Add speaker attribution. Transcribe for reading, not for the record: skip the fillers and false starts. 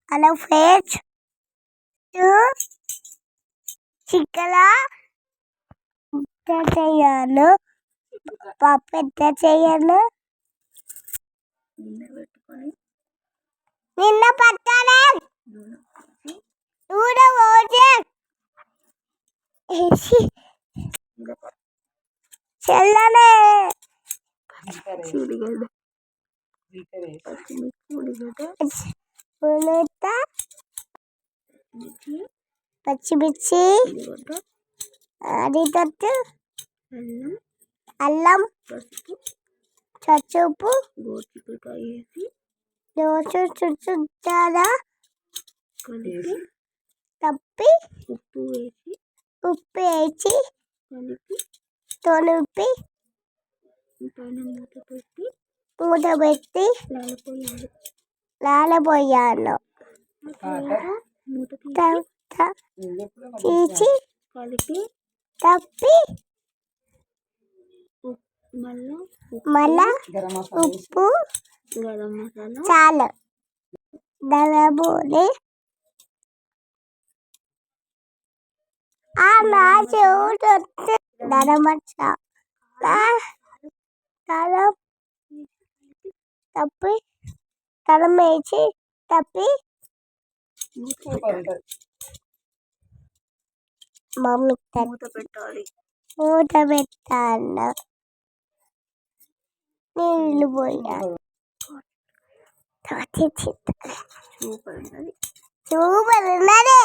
Speaker 1: hello friends, chicken ఎంత చేయాలో పప్పు ఎంత చేయాలో నిన్న పట్టాలే నూనె పోసి చెల్లనే పచ్చిమిర్చి అది తట్టు అల్లం పసుపు దోశ చుట్టారా తప్పి ఉప్పు వేసి తొలిపి మూత పెట్టి లాలపోయాను తీసి తప్పి మళ్ళా ఉప్పు చాలు దళబోని నా చెవుడు దళమచ్చ తలం తప్పి తలం వేసి తప్పి మమ్మీ మూత పెట్టాను నీళ్ళు పోయాను సూపర్ ఉన్నది